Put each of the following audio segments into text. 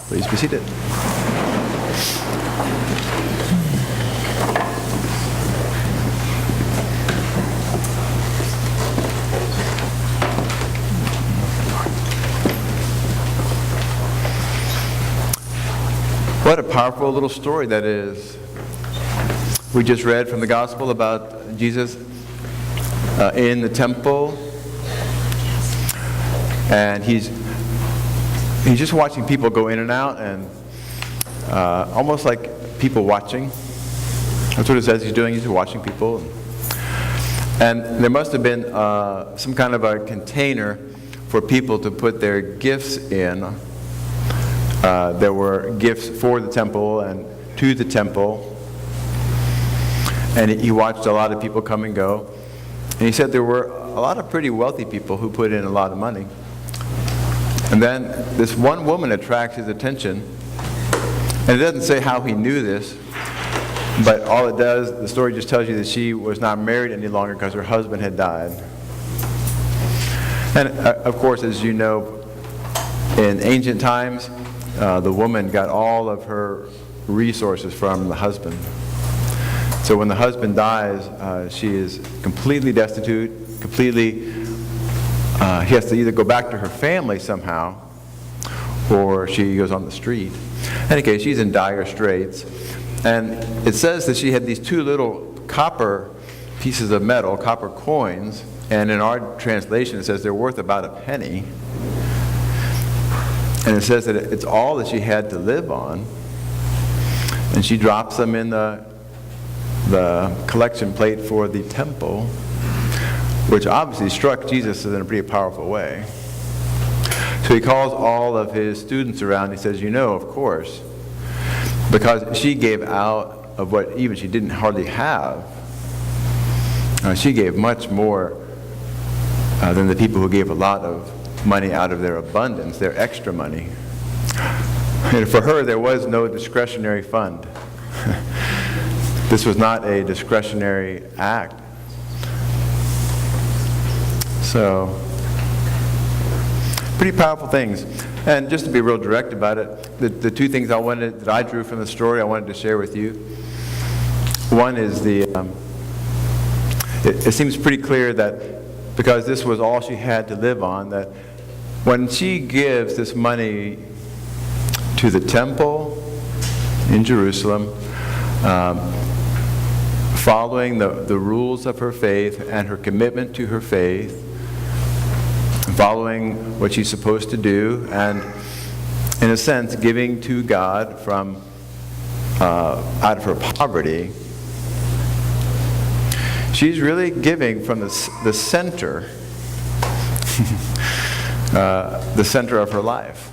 Please be seated. What a powerful little story that is. We just read from the gospel about Jesus in the temple, and he's just watching people go in and out, and almost like people watching. That's what it says he's doing. He's watching people. And there must have been some kind of a container for people to put their gifts in. There were gifts for the temple and to the temple. And he watched a lot of people come and go. And he said there were a lot of pretty wealthy people who put in a lot of money. And then this one woman attracts his attention. And it doesn't say how he knew this, but all it does, the story just tells you that she was not married any longer because her husband had died. And of course, as you know, in ancient times, the woman got all of her resources from the husband. So when the husband dies, she is completely destitute, completely, he has to either go back to her family somehow, or she goes on the street. In any case, she's in dire straits. And it says that she had these two little copper pieces of metal, copper coins, and in our translation it says they're worth about a penny. And it says that it's all that she had to live on. And she drops them in the collection plate for the temple, which obviously struck Jesus in a pretty powerful way. So he calls all of his students around. He says, you know, of course, because she gave out of what even she didn't hardly have. She gave much more than the people who gave a lot of money out of their abundance, their extra money. And for her, there was no discretionary fund. This was not a discretionary act. So, pretty powerful things. And just to be real direct about it, the two things that I drew from the story I wanted to share with you. One is it seems pretty clear that because this was all she had to live on, that when she gives this money to the temple in Jerusalem, following the rules of her faith and her commitment to her faith, following what she's supposed to do, and in a sense giving to God from out of her poverty, she's really giving from the center, the center of her life.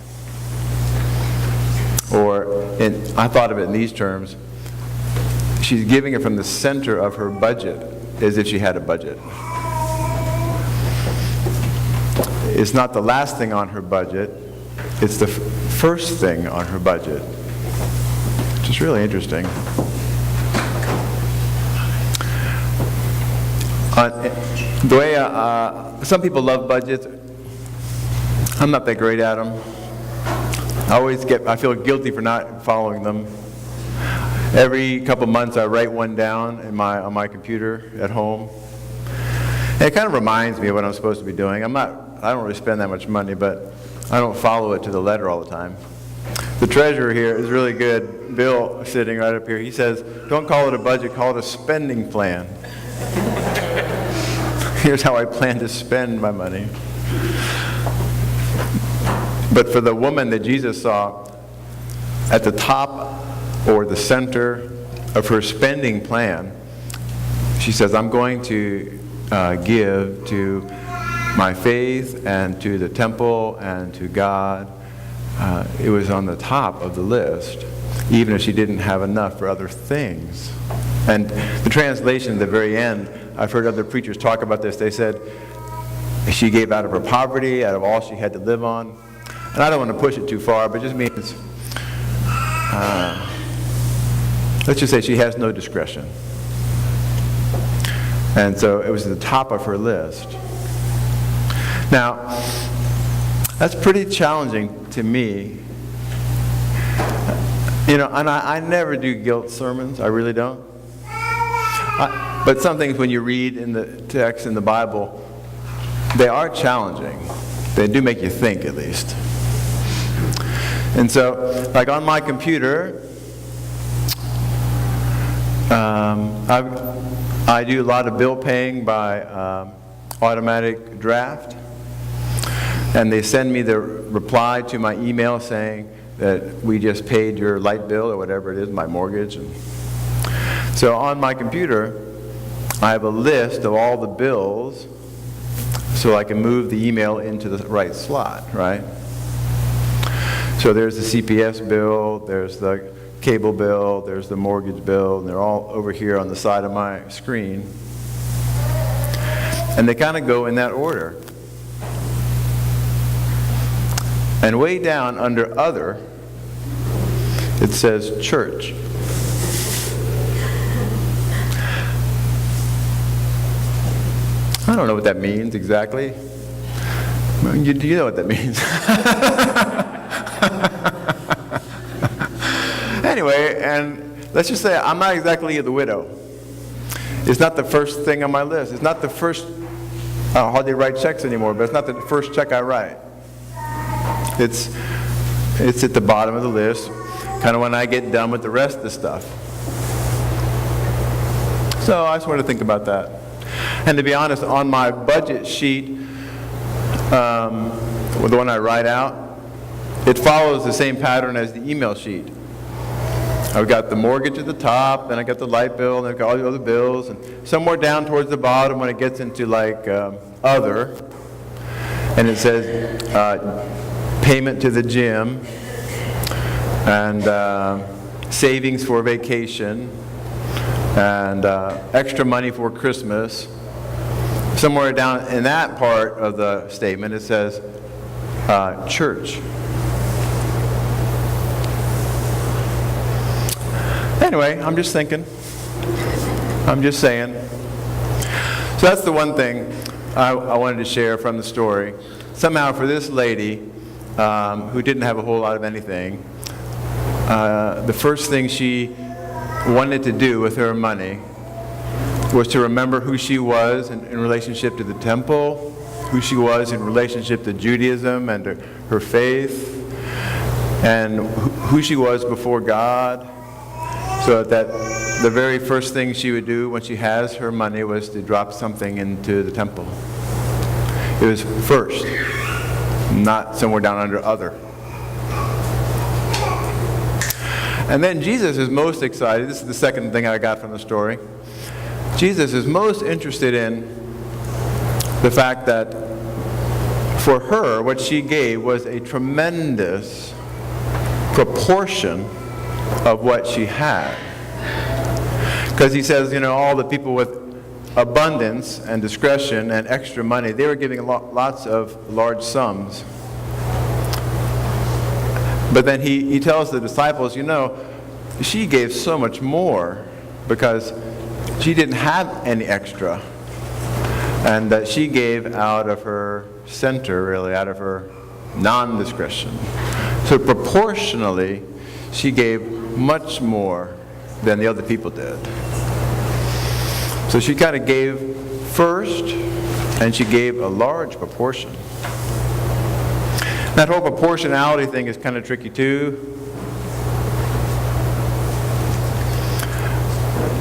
Or, I thought of it in these terms, she's giving it from the center of her budget, as if she had a budget. It's not the last thing on her budget, it's the first thing on her budget, which is really interesting. The way some people love budgets, I'm not that great at them. I feel guilty for not following them. Every couple months I write one down on my computer at home. And it kind of reminds me of what I'm supposed to be doing. I don't really spend that much money, but I don't follow it to the letter all the time. The treasurer here is really good. Bill, sitting right up here, he says, don't call it a budget, call it a spending plan. Here's how I plan to spend my money. But for the woman that Jesus saw, at the top or the center of her spending plan, she says, I'm going to give to my faith and to the temple and to God. It was on the top of the list, even if she didn't have enough for other things. And the translation at the very end, I've heard other preachers talk about this. They said she gave out of her poverty, out of all she had to live on. And I don't want to push it too far, but it just means, let's just say she has no discretion. And so it was at the top of her list. Now, that's pretty challenging to me And I never do guilt sermons. I really don't. But some things when you read in the text in the Bible, they are challenging. They do make you think, at least. And so, like on my computer, I do a lot of bill paying by automatic draft. And they send me the reply to my email saying that we just paid your light bill or whatever it is, my mortgage. And so on my computer, I have a list of all the bills so I can move the email into the right slot, right? So there's the CPS bill, there's the cable bill, there's the mortgage bill, and they're all over here on the side of my screen. And they kind of go in that order. And way down under Other, it says Church. I don't know what that means exactly. You know what that means. Anyway, and let's just say I'm not exactly the widow. It's not the first thing on my list. It's not the first, I hardly write checks anymore, but it's not the first check I write. It's at the bottom of the list, kind of when I get done with the rest of the stuff. So I just want to think about that. And to be honest, on my budget sheet, the one I write out, it follows the same pattern as the email sheet. I've got the mortgage at the top, then I got the light bill, and I've got all the other bills, and somewhere down towards the bottom when it gets into like Other, and it says payment to the gym, and savings for vacation, and extra money for Christmas. Somewhere down in that part of the statement, it says church. Anyway, I'm just thinking. I'm just saying. So that's the one thing I wanted to share from the story. Somehow for this lady who didn't have a whole lot of anything, the first thing she wanted to do with her money was to remember who she was in relationship to the temple, who she was in relationship to Judaism and to her faith, and who she was before God. So that the very first thing she would do when she has her money was to drop something into the temple. It was first, not somewhere down under Other. And then Jesus is most excited. This is the second thing I got from the story. Jesus is most interested in the fact that for her, what she gave was a tremendous proportion of what she had. Because he says, all the people with abundance and discretion and extra money, they were giving lots of large sums. But then he tells the disciples, she gave so much more because she didn't have any extra. And that she gave out of her center, really, out of her non-discretion. So proportionally, she gave much more than the other people did. So she kind of gave first, and she gave a large proportion. That whole proportionality thing is kind of tricky too.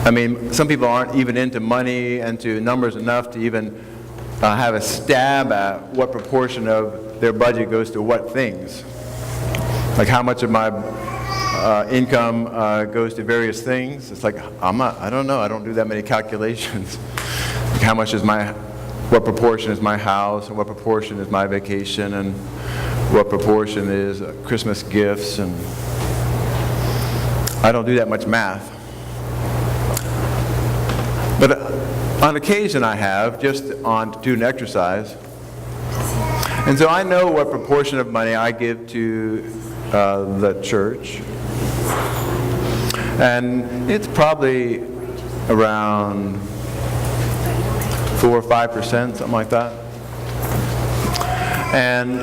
I mean, some people aren't even into money and to numbers enough to even have a stab at what proportion of their budget goes to what things. Like how much of my income goes to various things. It's like, I don't know, I don't do that many calculations. Like how much is what proportion is my house, and what proportion is my vacation, and what proportion is Christmas gifts, and I don't do that much math. But on occasion I have, just to do an exercise. And so I know what proportion of money I give to the church. And it's probably around 4 or 5%, something like that. And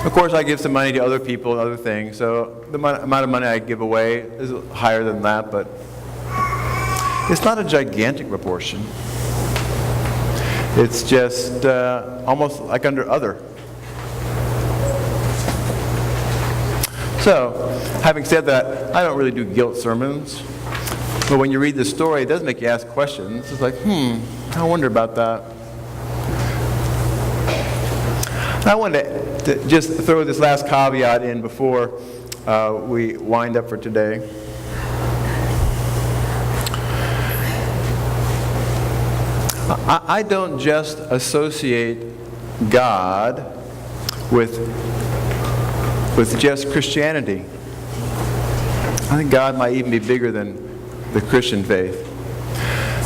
Of course, I give some money to other people and other things, so the amount of money I give away is higher than that, but it's not a gigantic proportion. It's just almost like under other. So, having said that, I don't really do guilt sermons. But when you read the story, it does make you ask questions. It's like, I wonder about that. I wanted to just throw this last caveat in before we wind up for today. I don't just associate God with just Christianity. I think God might even be bigger than the Christian faith.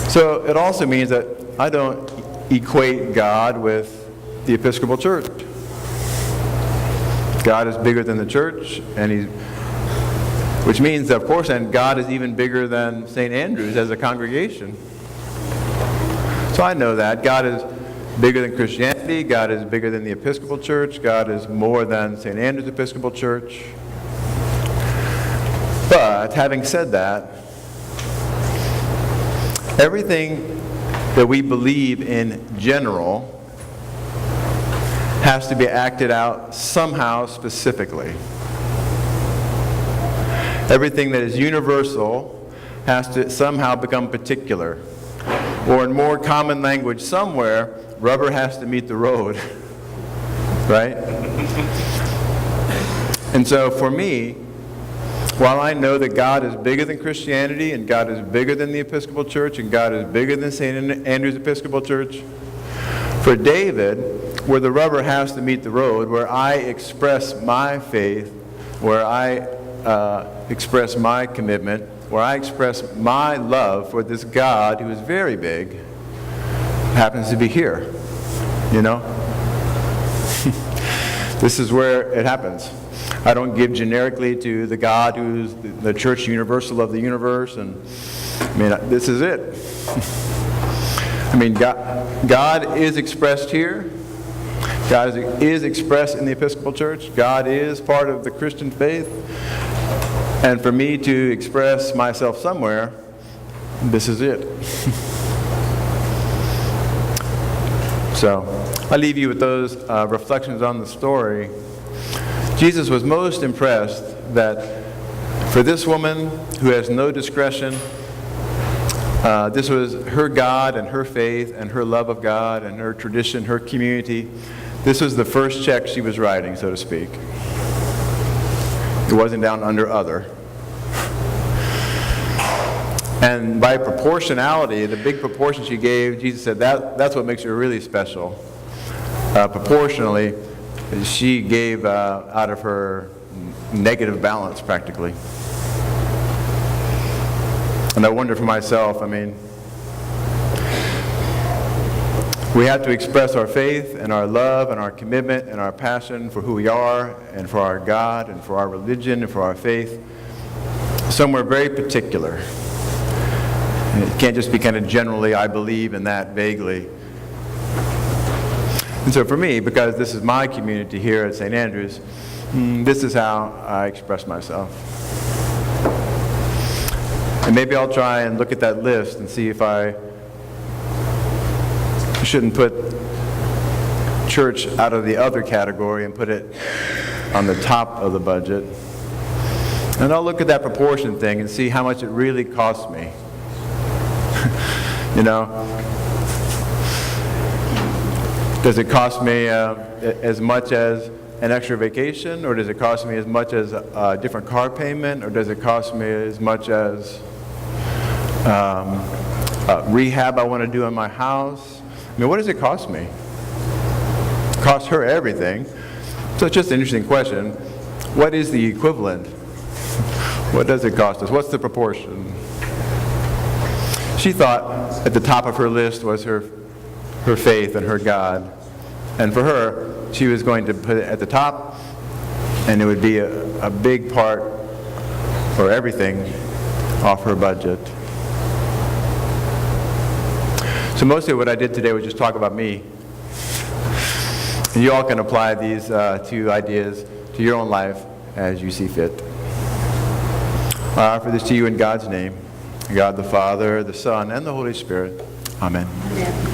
So it also means that I don't equate God with the Episcopal Church. God is bigger than the church, which means, of course, and God is even bigger than St. Andrews as a congregation. So I know that God is bigger than Christianity, God is bigger than the Episcopal Church, God is more than St. Andrew's Episcopal Church. But having said that, everything that we believe in general has to be acted out somehow specifically. Everything that is universal has to somehow become particular. Or in more common language, somewhere, rubber has to meet the road. Right? And so for me, while I know that God is bigger than Christianity, and God is bigger than the Episcopal Church, and God is bigger than St. Andrew's Episcopal Church, for David, where the rubber has to meet the road, where I express my faith, where I express my commitment, where I express my love for this God who is very big, happens to be here. You know? This is where it happens. I don't give generically to the God who's the church universal of the universe, and this is it. God is expressed here. God is expressed in the Episcopal Church. God is part of the Christian faith. And for me to express myself somewhere, this is it. So, I leave you with those reflections on the story. Jesus was most impressed that for this woman who has no discretion, this was her God and her faith and her love of God and her tradition, her community. This was the first check she was writing, so to speak. It wasn't down under other. And by proportionality, the big proportion she gave, Jesus said, that's what makes her really special. Proportionally, she gave out of her negative balance, practically. And I wonder for myself, we have to express our faith and our love and our commitment and our passion for who we are and for our God and for our religion and for our faith somewhere very particular. It can't just be kind of generally, I believe in that vaguely. And so for me, because this is my community here at St. Andrews, this is how I express myself. And maybe I'll try and look at that list and see if I shouldn't put church out of the other category and put it on the top of the budget. And I'll look at that proportion thing and see how much it really costs me. You know? Does it cost me as much as an extra vacation? Or does it cost me as much as a different car payment? Or does it cost me as much as rehab I want to do in my house? What does it cost me? It costs her everything. So it's just an interesting question. What is the equivalent? What does it cost us? What's the proportion? She thought at the top of her list was her faith and her God. And for her, she was going to put it at the top, and it would be a big part, or everything, off her budget. So mostly what I did today was just talk about me. And you all can apply these two ideas to your own life as you see fit. I offer this to you in God's name, God the Father, the Son, and the Holy Spirit. Amen. Amen.